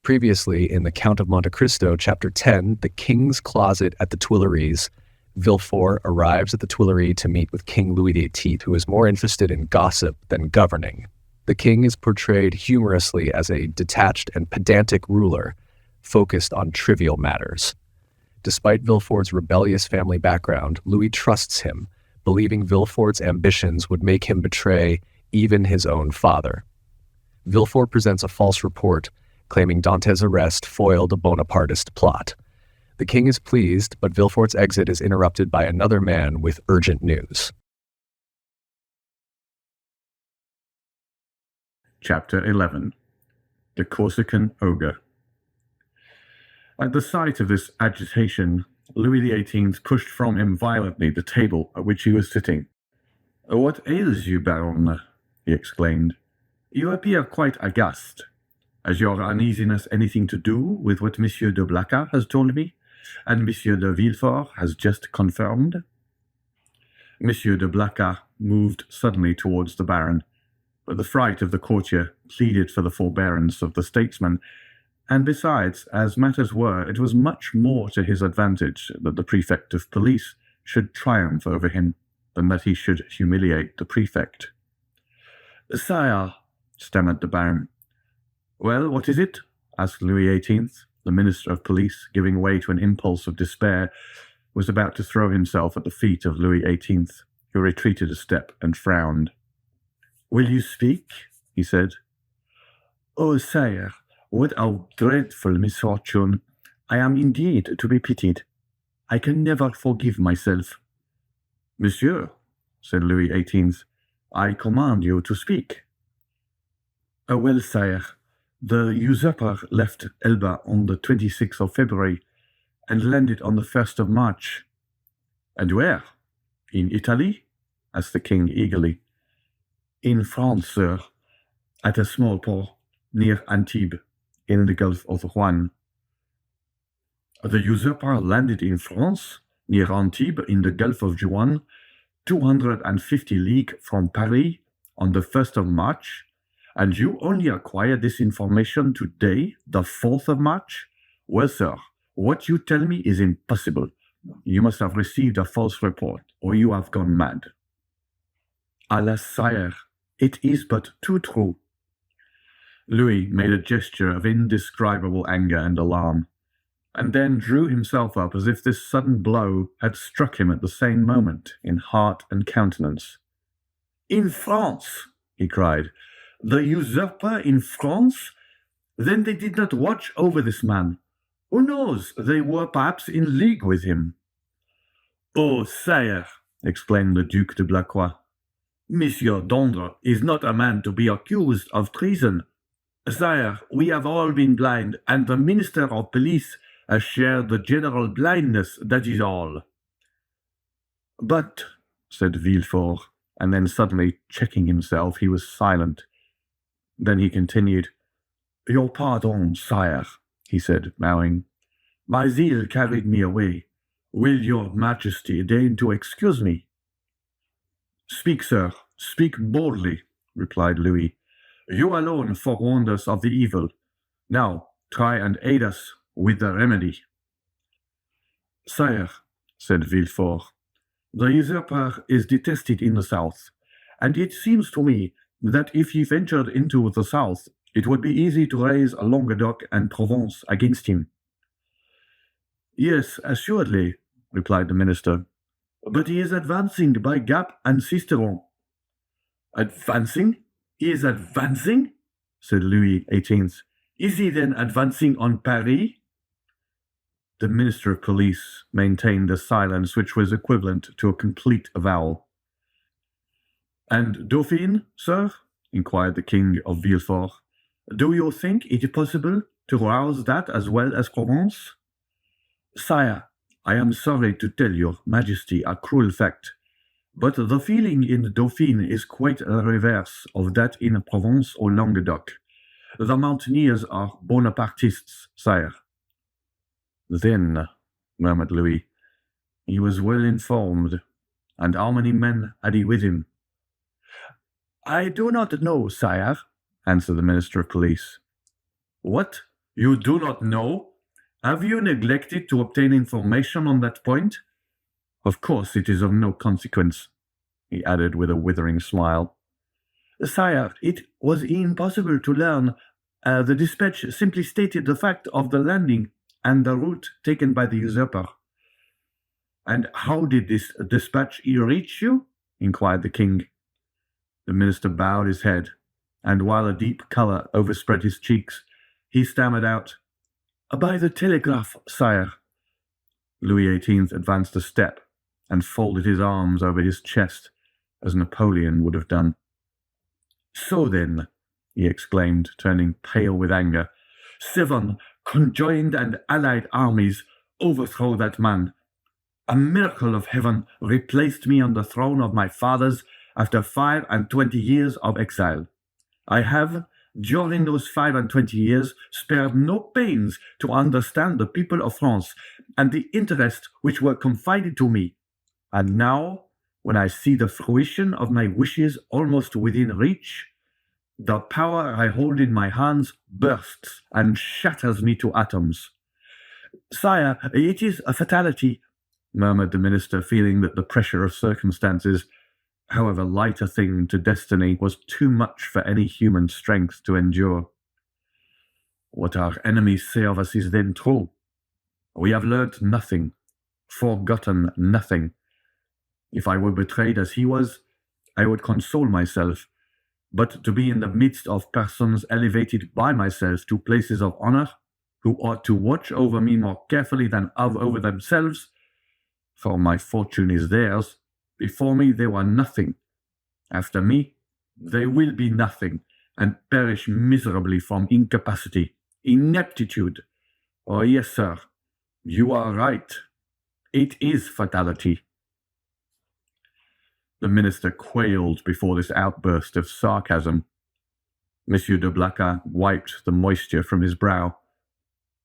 Previously, in the Count of Monte Cristo, Chapter 10, The King's Closet at the Tuileries, Villefort arrives at the Tuileries to meet with King Louis XVIII, who is more interested in gossip than governing. The king is portrayed humorously as a detached and pedantic ruler, focused on trivial matters. Despite Villefort's rebellious family background, Louis trusts him, believing Villefort's ambitions would make him betray even his own father. Villefort presents a false report, claiming Dantès' arrest foiled a Bonapartist plot. The king is pleased, but Villefort's exit is interrupted by another man with urgent news. Chapter 11. The Corsican Ogre. At the sight of this agitation, Louis XVIII pushed from him violently the table at which he was sitting. "What ails you, Baron?" he exclaimed. "You appear quite aghast. Has your uneasiness anything to do with what Monsieur de Blacas has told me, and Monsieur de Villefort has just confirmed?" Monsieur de Blacas moved suddenly towards the Baron, but the fright of the courtier pleaded for the forbearance of the statesman, and besides, as matters were, it was much more to his advantage that the prefect of police should triumph over him than that he should humiliate the prefect. "Sire," stammered the Baron. "Well, what is it?" asked Louis XVIII. The minister of police, giving way to an impulse of despair, was about to throw himself at the feet of Louis XVIII, who retreated a step and frowned. "Will you speak?" he said. "Oh, sire, what a dreadful misfortune! I am indeed to be pitied. I can never forgive myself." "Monsieur," said Louis XVIII, "I command you to speak." "Well, sire, the usurper left Elba on the 26th of February and landed on the 1st of March. "And where? In Italy?" asked the king eagerly. "In France, sir, at a small port near Antibes, in the Gulf of Juan." "The usurper landed in France, near Antibes, in the Gulf of Juan, 250 leagues from Paris, on the 1st of March, and you only acquired this information today, the 4th of March? Well, sir, what you tell me is impossible. You must have received a false report, or you have gone mad." "Alas, sire, it is but too true." Louis made a gesture of indescribable anger and alarm, and then drew himself up as if this sudden blow had struck him at the same moment in heart and countenance. "In France!" he cried. "The usurper in France? Then they did not watch over this man. Who knows, they were perhaps in league with him." "Oh, sire!" exclaimed the Duc de Blacas. "Monsieur d'Andre is not a man to be accused of treason. Sire, we have all been blind, and the Minister of Police has shared the general blindness, that is all." "But," said Villefort, and then suddenly checking himself, he was silent. Then he continued, "Your pardon, sire," he said, bowing. "My zeal carried me away. Will your majesty deign to excuse me?" "Speak, sir, speak boldly," replied Louis. "You alone forewarned us of the evil. Now try and aid us with the remedy." "Sire," said Villefort, "the usurper is detested in the south, and it seems to me that if he ventured into the south, it would be easy to raise Languedoc and Provence against him." "Yes, assuredly," replied the minister, "but he is advancing by Gap and Sisteron." "Advancing? He is advancing?" said Louis XVIII. "Is he then advancing on Paris?" The minister of police maintained a silence which was equivalent to a complete avowal. "And Dauphine, sir?" inquired the king of Villefort. "Do you think it possible to rouse that as well as Provence?" "Sire, I am sorry to tell your majesty a cruel fact, but the feeling in Dauphine is quite the reverse of that in Provence or Languedoc. The mountaineers are Bonapartists, sire." "Then," murmured Louis, "he was well informed. And how many men had he with him?" "I do not know, sire," answered the minister of police. "What? You do not know? Have you neglected to obtain information on that point? Of course it is of no consequence, he added with a withering smile. Sire, it was impossible to learn. The dispatch simply stated the fact of the landing and the route taken by the usurper. And how did this dispatch reach you? Inquired the king. The minister bowed his head, and while a deep colour overspread his cheeks, he stammered out, By the telegraph, sire. Louis XVIII advanced a step and folded his arms over his chest, as Napoleon would have done. So then, he exclaimed, turning pale with anger, 7 conjoined and allied armies overthrow that man. A miracle of heaven replaced me on the throne of my fathers after 25 years of exile. I have, during those 25 years, spared no pains to understand the people of France and the interests which were confided to me. And now, when I see the fruition of my wishes almost within reach, the power I hold in my hands bursts and shatters me to atoms. Sire, it is a fatality, murmured the minister, feeling that the pressure of circumstances, however light a thing to destiny, was too much for any human strength to endure. What our enemies say of us is then true. We have learnt nothing, forgotten nothing. If I were betrayed as he was, I would console myself, but to be in the midst of persons elevated by myself to places of honour, who ought to watch over me more carefully than over themselves, for my fortune is theirs, before me they were nothing. After me, they will be nothing, and perish miserably from incapacity, ineptitude. Oh, yes, sir, you are right. It is fatality. The minister quailed before this outburst of sarcasm. Monsieur de Blacas wiped the moisture from his brow.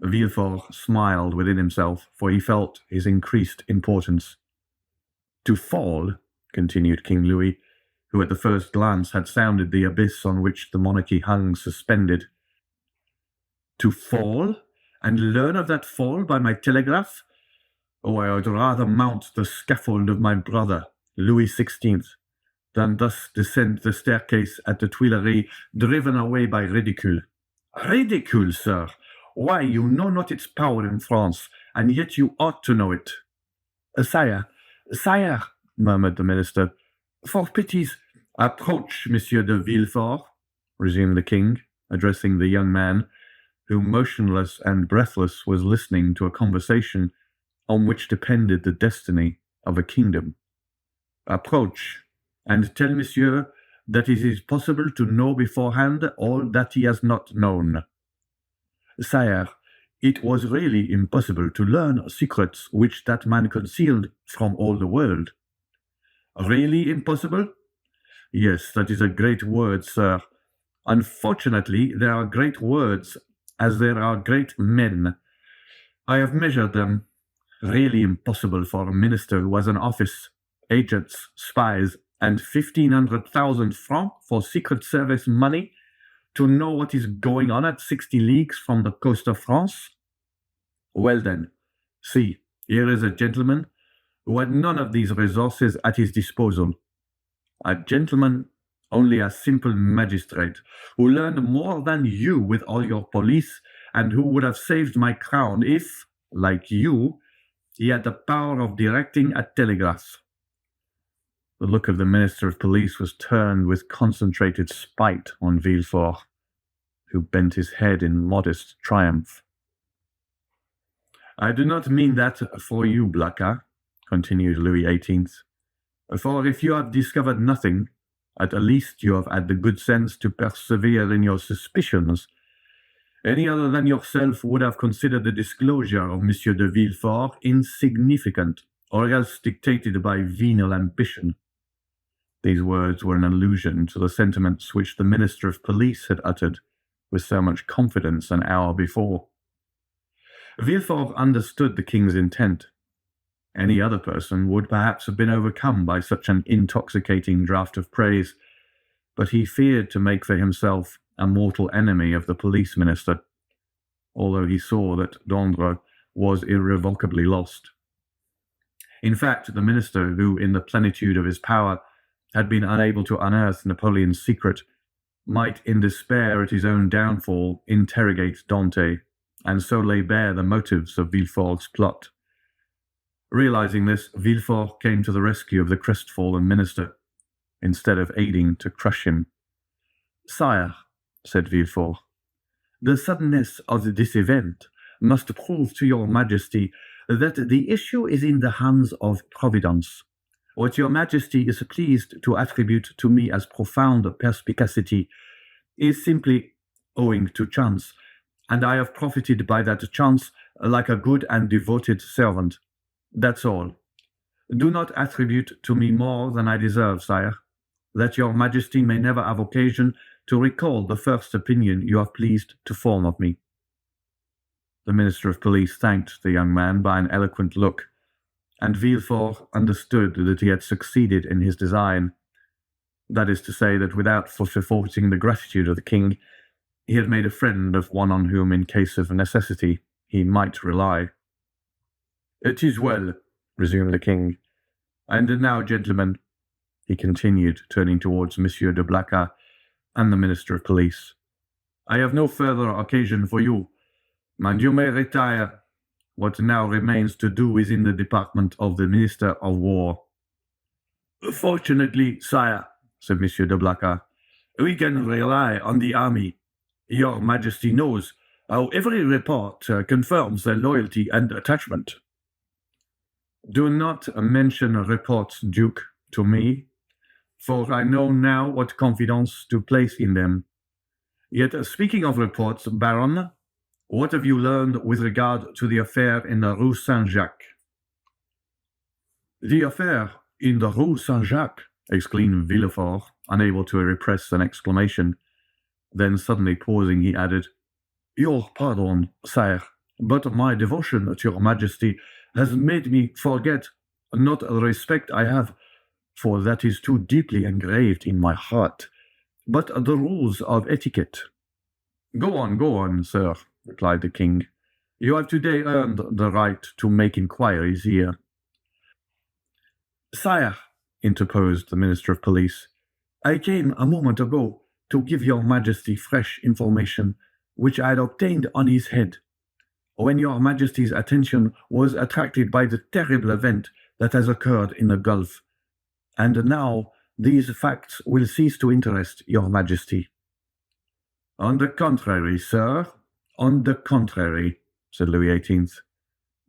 Villefort smiled within himself, for he felt his increased importance. To fall, continued King Louis, who at the first glance had sounded the abyss on which the monarchy hung suspended. To fall, and learn of that fall by my telegraph? Oh, I would rather mount the scaffold of my brother, Louis XVI, than thus descend the staircase at the Tuileries, driven away by ridicule. Ridicule, sir! Why, you know not its power in France, and yet you ought to know it. Sire, murmured the minister, for pity's approach, Monsieur de Villefort, resumed the king, addressing the young man, who, motionless and breathless, was listening to a conversation on which depended the destiny of a kingdom. Approach, and tell monsieur that it is possible to know beforehand all that he has not known. Sire, it was really impossible to learn secrets which that man concealed from all the world. Really impossible? Yes, that is a great word, sir. Unfortunately, there are great words as there are great men. I have measured them. Really impossible for a minister who has an office, agents, spies, and 1,500,000 francs for Secret Service money to know what is going on at 60 leagues from the coast of France? Well then, see, here is a gentleman who had none of these resources at his disposal. A gentleman, only a simple magistrate, who learned more than you with all your police, and who would have saved my crown if, like you, he had the power of directing a telegraph. The look of the Minister of Police was turned with concentrated spite on Villefort, who bent his head in modest triumph. I do not mean that for you, Blacas, continued Louis XVIII, for if you have discovered nothing, at least you have had the good sense to persevere in your suspicions. Any other than yourself would have considered the disclosure of Monsieur de Villefort insignificant, or else dictated by venal ambition. These words were an allusion to the sentiments which the Minister of Police had uttered with so much confidence an hour before. Villefort understood the king's intent. Any other person would perhaps have been overcome by such an intoxicating draught of praise, but he feared to make for himself a mortal enemy of the police minister. although he saw that Dondre was irrevocably lost. In fact, the minister, who in the plenitude of his power had been unable to unearth Napoleon's secret, might in despair at his own downfall interrogate Dante, and so lay bare the motives of Villefort's plot. Realizing this, Villefort came to the rescue of the crestfallen minister, instead of aiding to crush him. "Sire," said Villefort, "the suddenness of this event must prove to your majesty that the issue is in the hands of Providence. What your majesty is pleased to attribute to me as profound perspicacity is simply owing to chance, and I have profited by that chance like a good and devoted servant. That's all. Do not attribute to me more than I deserve, sire, that your majesty may never have occasion to recall the first opinion you are pleased to form of me." The Minister of Police thanked the young man by an eloquent look, and Villefort understood that he had succeeded in his design. That is to say, that without forfeiting the gratitude of the king, he had made a friend of one on whom, in case of necessity, he might rely. "It is well," resumed the king. "And now, gentlemen," he continued, turning towards Monsieur de Blacas and the Minister of Police, "I have no further occasion for you, and you may retire. What now remains to do is in the department of the Minister of War." "Fortunately, sire," said Monsieur de Blacas, "we can rely on the army. Your majesty knows how every report confirms their loyalty and attachment." "Do not mention reports, Duke, to me, for I know now what confidence to place in them. Yet, speaking of reports, Baron, what have you learned with regard to the affair in the Rue Saint-Jacques?" "The affair in the Rue Saint-Jacques," exclaimed Villefort, unable to repress an exclamation. Then, suddenly pausing, he added, "Your pardon, sire, but my devotion to your majesty has made me forget, not the respect I have, for that is too deeply engraved in my heart, but the rules of etiquette." Go on, sir," replied the king. "You have today earned the right to make inquiries here." "Sire," interposed the Minister of Police, "I came a moment ago to give your majesty fresh information which I had obtained on his head, when your majesty's attention was attracted by the terrible event that has occurred in the Gulf, and now these facts will cease to interest your majesty." "On the contrary, sir, on the contrary," said Louis XVIII.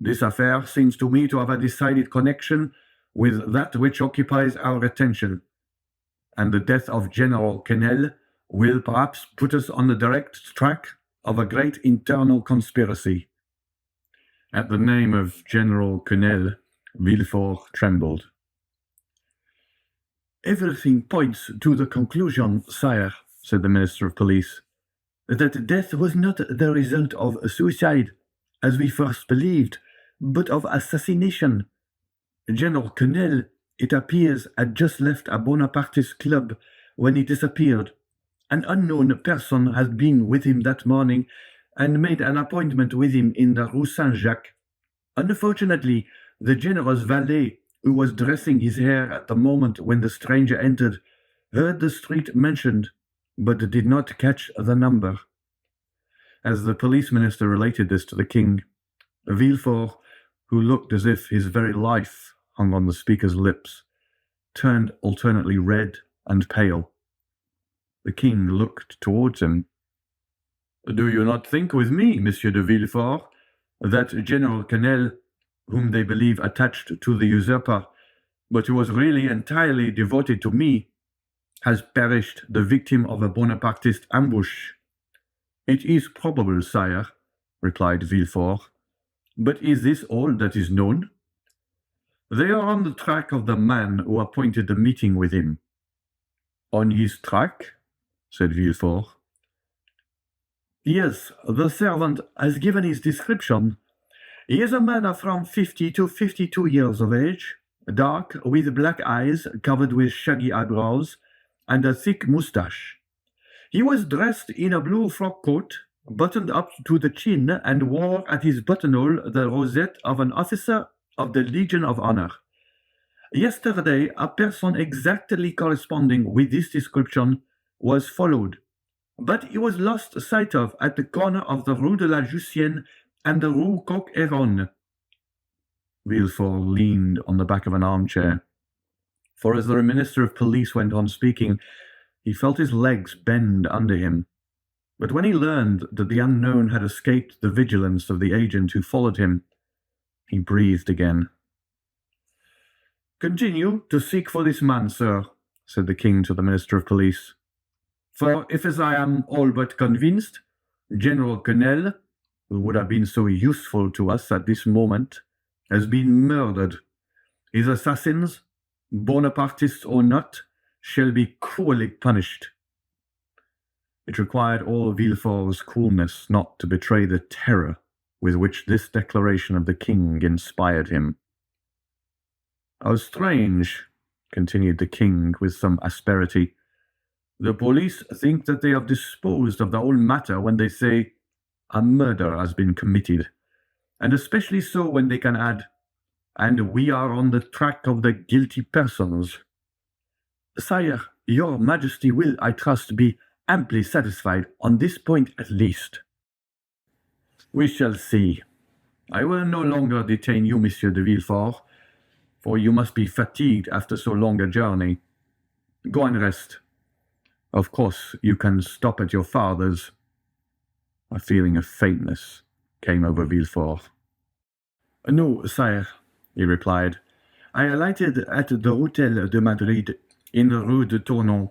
"This affair seems to me to have a decided connection with that which occupies our attention, and the death of General Quesnel will perhaps put us on the direct track of a great internal conspiracy." At the name of General Quesnel, Villefort trembled. "Everything points to the conclusion, sire," said the Minister of Police, "that death was not the result of suicide, as we first believed, but of assassination. General Quesnel, it appears, had just left a Bonapartist club when he disappeared. An unknown person had been with him that morning and made an appointment with him in the Rue Saint-Jacques. Unfortunately, the general's valet, who was dressing his hair at the moment when the stranger entered, heard the street mentioned, but did not catch the number." As the police minister related this to the king, Villefort, who looked as if his very life hung on the speaker's lips, turned alternately red and pale. The king looked towards him. "Do you not think with me, Monsieur de Villefort, that General Quesnel, whom they believe attached to the usurper, but who was really entirely devoted to me, has perished the victim of a Bonapartist ambush?" "It is probable, sire," replied Villefort. "But is this all that is known?" "They are on the track of the man who appointed the meeting with him." "On his track?" said Villefort. "Yes, the servant has given his description. He is a man of from 50 to 52 years of age, dark, with black eyes covered with shaggy eyebrows, and a thick moustache. He was dressed in a blue frock coat, buttoned up to the chin, and wore at his buttonhole the rosette of an officer of the Legion of Honor. Yesterday, a person exactly corresponding with this description was followed, but he was lost sight of at the corner of the Rue de la Jussienne and the Rue Coq-Héron. Villefort leaned on the back of an armchair, for as the Minister of Police went on speaking, he felt his legs bend under him. But when he learned that the unknown had escaped the vigilance of the agent who followed him, he breathed again. "Continue to seek for this man, sir," said the king to the Minister of Police. "For if, as I am all but convinced, General Quesnel, who would have been so useful to us at this moment, has been murdered, his assassins, Bonapartists or not, shall be cruelly punished." It required all Villefort's coolness not to betray the terror with which this declaration of the king inspired him. "How strange," continued the king with some asperity. "The police think that they have disposed of the whole matter when they say a murder has been committed, and especially so when they can add, and we are on the track of the guilty persons. Sire, your Majesty will, I trust, be amply satisfied on this point at least." "We shall see. I will no longer detain you, Monsieur de Villefort, for you must be fatigued after so long a journey. Go and rest. Of course, you can stop at your father's." A feeling of faintness came over Villefort. "No, sire," he replied. "I alighted at the Hôtel de Madrid in the Rue de Tournon."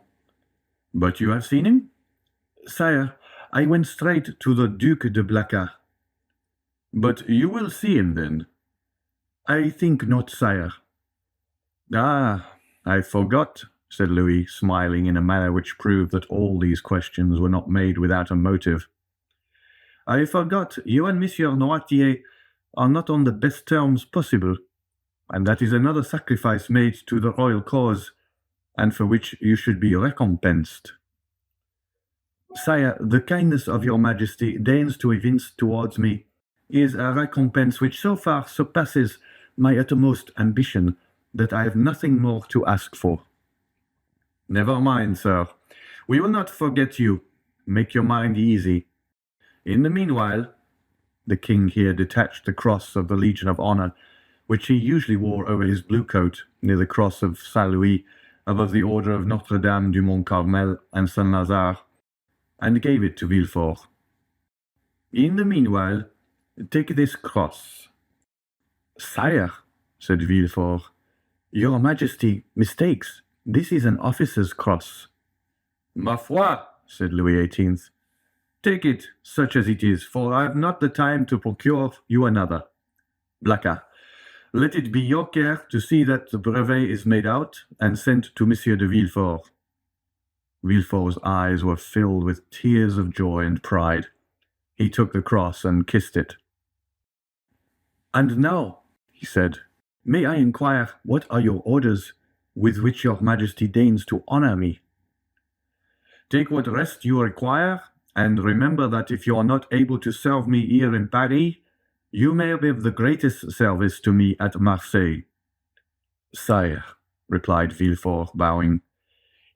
"But you have seen him?" "Sire, I went straight to the Duc de Blacas." "But you will see him, then?" "I think not, sire." "Ah, I forgot," said Louis, smiling in a manner which proved that all these questions were not made without a motive. "I forgot you and Monsieur Noirtier are not on the best terms possible, and that is another sacrifice made to the royal cause, and for which you should be recompensed." "Sire, the kindness of your Majesty deigns to evince towards me is a recompense which so far surpasses my uttermost ambition that I have nothing more to ask for." "Never mind, sir. We will not forget you. Make your mind easy. In the meanwhile," the king here detached the cross of the Legion of Honor, which he usually wore over his blue coat, near the cross of Saint-Louis, above the order of Notre-Dame du Mont-Carmel and Saint-Lazare, and gave it to Villefort. "In the meanwhile, take this cross." "Sire," said Villefort, "your Majesty mistakes. This is an officer's cross." "Ma foi," said Louis XVIII, "take it, such as it is, for I have not the time to procure you another. Blacas, let it be your care to see that the brevet is made out and sent to Monsieur de Villefort." Villefort's eyes were filled with tears of joy and pride. He took the cross and kissed it. "And now," he said, "may I inquire what are your orders with which your Majesty deigns to honor me?" "Take what rest you require, and remember that if you are not able to serve me here in Paris, you may be of the greatest service to me at Marseille." "Sire," replied Villefort, bowing,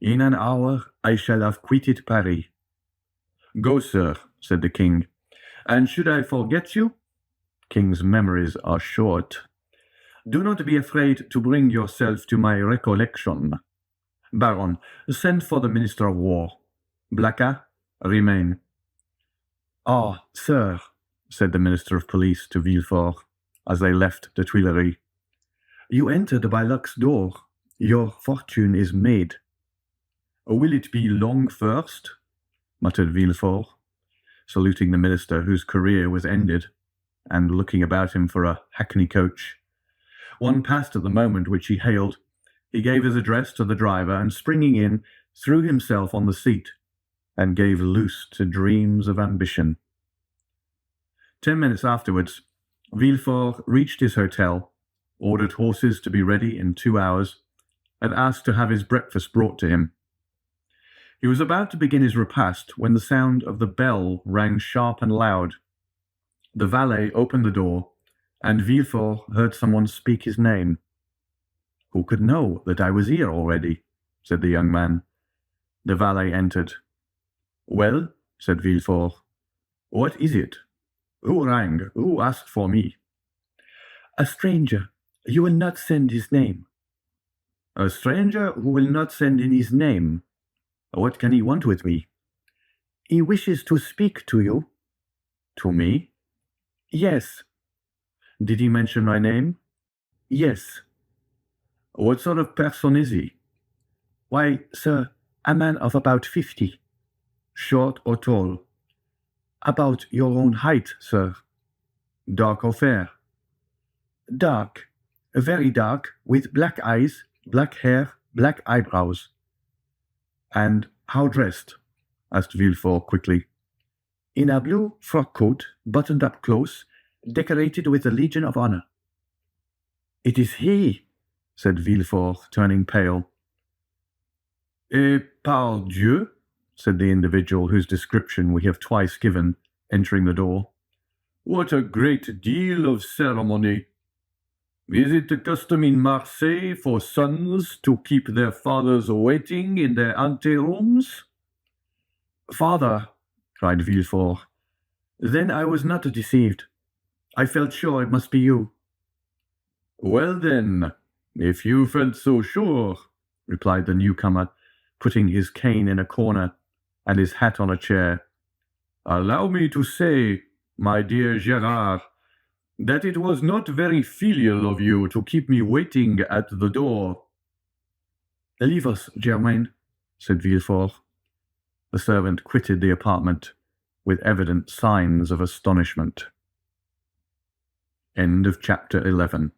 "in an hour I shall have quitted Paris." "Go, sir," said the king. "And should I forget you? Kings' memories are short. Do not be afraid to bring yourself to my recollection. Baron, send for the Minister of War. Blacas, remain." "Ah, sir," said the Minister of Police to Villefort, as they left the Tuileries, "you entered by luck's door. Your fortune is made." "Will it be long first?" muttered Villefort, saluting the minister whose career was ended, and looking about him for a hackney coach. One passed at the moment which he hailed. He gave his address to the driver, and springing in, threw himself on the seat, and gave loose to dreams of ambition. 10 minutes afterwards, Villefort reached his hotel, ordered horses to be ready in 2 hours, and asked to have his breakfast brought to him. He was about to begin his repast when the sound of the bell rang sharp and loud. The valet opened the door, and Villefort heard someone speak his name. "Who could know that I was here already?" said the young man. The valet entered. "Well," said Villefort, "what is it? Who rang? Who asked for me?" "A stranger. You will not send his name." "A stranger who will not send in his name? What can he want with me?" "He wishes to speak to you." "To me?" "Yes." "Did he mention my name?" "Yes." "What sort of person is he?" "Why, sir, a man of about 50. "Short or tall?" "About your own height, sir." "Dark or fair?" "Dark, very dark, with black eyes, black hair, black eyebrows." "And how dressed?" asked Villefort quickly. "In a blue frock coat, buttoned up close, decorated with the Legion of Honor." "It is he," said Villefort, turning pale. "Pardieu," said the individual whose description we have twice given, entering the door. "What a great deal of ceremony! Is it the custom in Marseille for sons to keep their fathers waiting in their anterooms?" "Father," cried Villefort, "then I was not deceived. I felt sure it must be you." "Well then, if you felt so sure," replied the newcomer, putting his cane in a corner and his hat on a chair, "allow me to say, my dear Gérard, that it was not very filial of you to keep me waiting at the door." "Leave us, Germain," said Villefort. The servant quitted the apartment with evident signs of astonishment. End of chapter 11.